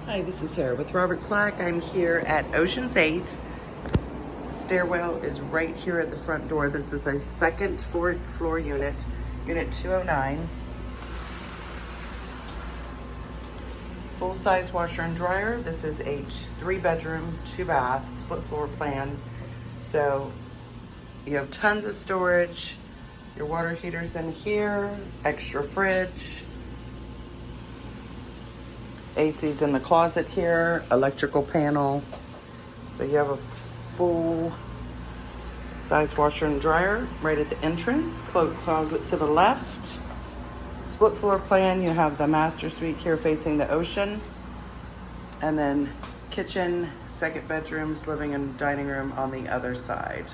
Hi, this is Sarah with Robert Slack. I'm here at Ocean's 8. Stairwell is right here at the front door. This is a second floor unit, unit 209. Full-size washer and dryer. This is a 3-bedroom, 2-bath, split floor plan. So you have tons of storage. Your water heater's in here, extra fridge. AC's in the closet here, electrical panel. So you have a full size washer and dryer right at the entrance, closet to the left. Split floor plan, you have the master suite here facing the ocean. And then kitchen, second bedrooms, living and dining room on the other side.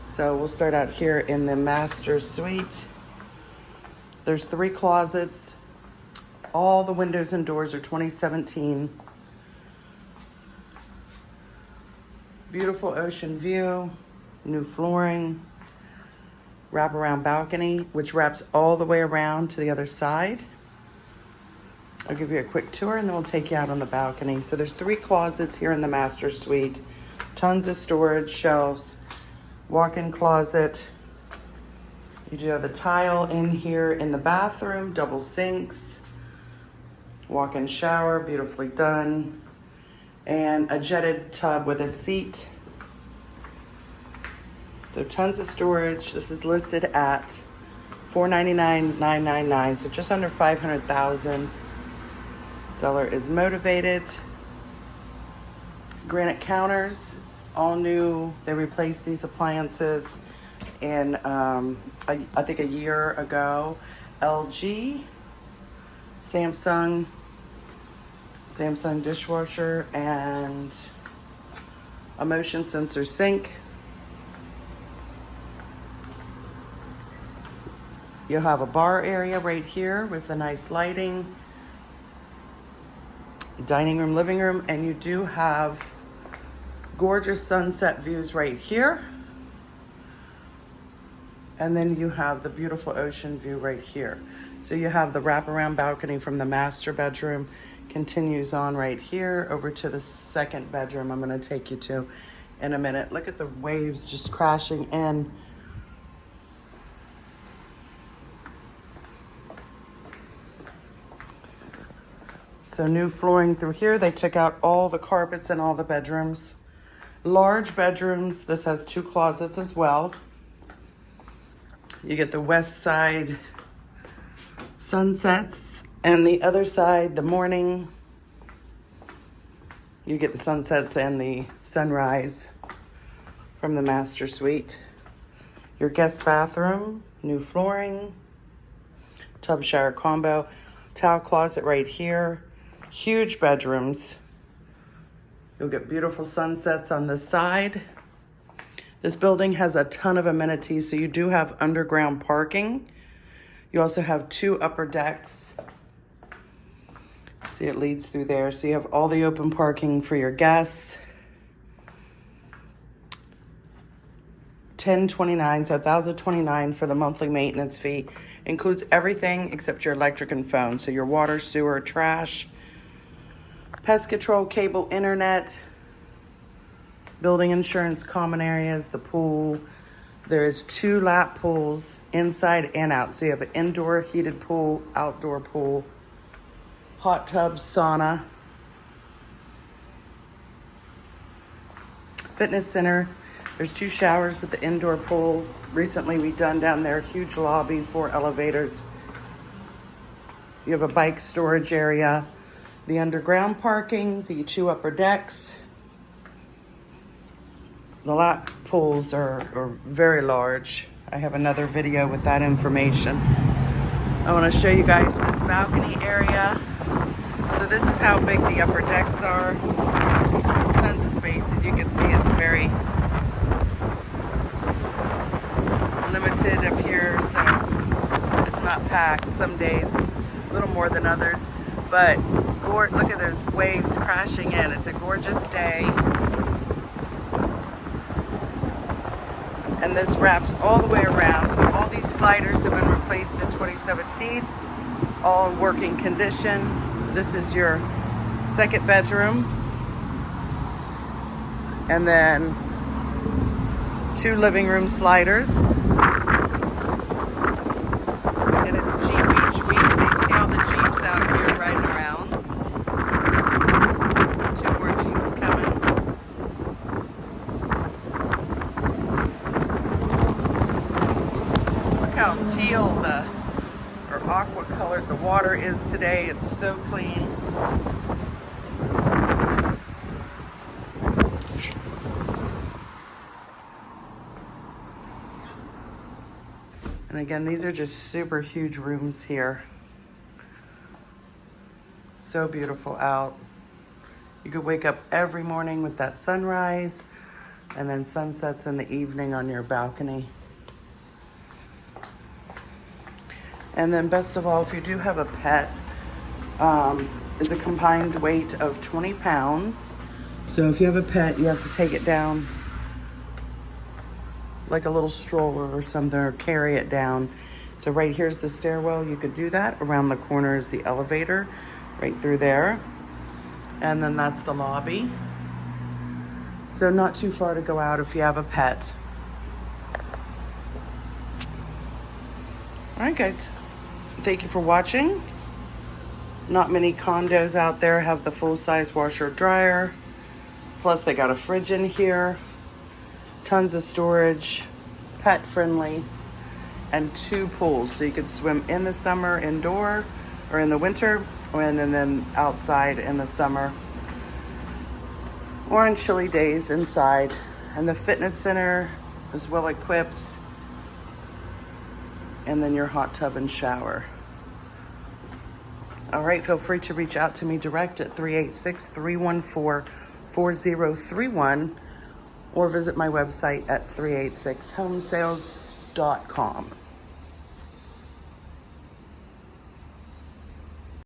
So we'll start out here in the master suite. There's 3 closets. All the windows and doors are 2017. Beautiful ocean view, new flooring, wraparound balcony, which wraps all the way around to the other side. I'll give you a quick tour and then we'll take you out on the balcony. So there's 3 closets here in the master suite, tons of storage, shelves, walk-in closet. You do have the tile in here in the bathroom, double sinks. Walk-in shower, beautifully done. And a jetted tub with a seat. So tons of storage. This is listed at $499,999, so just under $500,000. Seller is motivated. Granite counters, all new. They replaced these appliances in, I think a year ago. LG. Samsung dishwasher, and a motion sensor sink. You'll have a bar area right here with a nice lighting, dining room, living room, and you do have gorgeous sunset views right here. And then you have the beautiful ocean view right here. So you have the wraparound balcony from the master bedroom, continues on right here over to the second bedroom I'm gonna take you to in a minute. Look at the waves just crashing in. So new flooring through here. They took out all the carpets in all the bedrooms. Large bedrooms. This has 2 closets as well. You get the west side sunsets, and the other side, the morning. You get the sunsets and the sunrise from the master suite. Your guest bathroom, new flooring, tub shower combo, towel closet right here, huge bedrooms. You'll get beautiful sunsets on this side. This building has a ton of amenities, so you do have underground parking. You also have 2 upper decks. See, it leads through there. So you have all the open parking for your guests. $1,029, so $1,029 for the monthly maintenance fee. Includes everything except your electric and phone. So your water, sewer, trash, pest control, cable, internet, building insurance, common areas, the pool. There is 2 lap pools inside and out. So you have an indoor heated pool, outdoor pool, hot tub, sauna, fitness center. There's 2 showers with the indoor pool. Recently redone down there, huge lobby, 4 elevators. You have a bike storage area, the underground parking, the 2 upper decks. The lap pools are very large. I have another video with that information. I want to show you guys this balcony area. So this is how big the upper decks are. Tons of space, and you can see it's very limited up here, so it's not packed. Some days a little more than others, but look at those waves crashing in. It's a gorgeous day. And this wraps all the way around. So all these sliders have been replaced in 2017, all in working condition. This is your second bedroom, and then 2 living room sliders. And it's Jeep Beach week, so you see all the Jeeps out here riding around. 2 more Jeeps coming. Look how teal or aqua colored the water is today. It's so clean. And again, these are just super huge rooms here. So beautiful out. You could wake up every morning with that sunrise and then sunsets in the evening on your balcony. And then best of all, if you do have a pet, it's a combined weight of 20 pounds. So if you have a pet, you have to take it down like a little stroller or something, or carry it down. So right here's the stairwell, you could do that. Around the corner is the elevator, right through there. And then that's the lobby. So not too far to go out if you have a pet. All right, guys, thank you for watching. Not many condos out there have the full-size washer dryer. Plus they got a fridge in here. Tons of storage, pet friendly, and 2 pools. So you could swim in the summer indoor, or in the winter, and then outside in the summer, or on chilly days inside. And the fitness center is well equipped, and then your hot tub and shower. All right, feel free to reach out to me direct at 386-314-4031, or visit my website at 386homesales.com.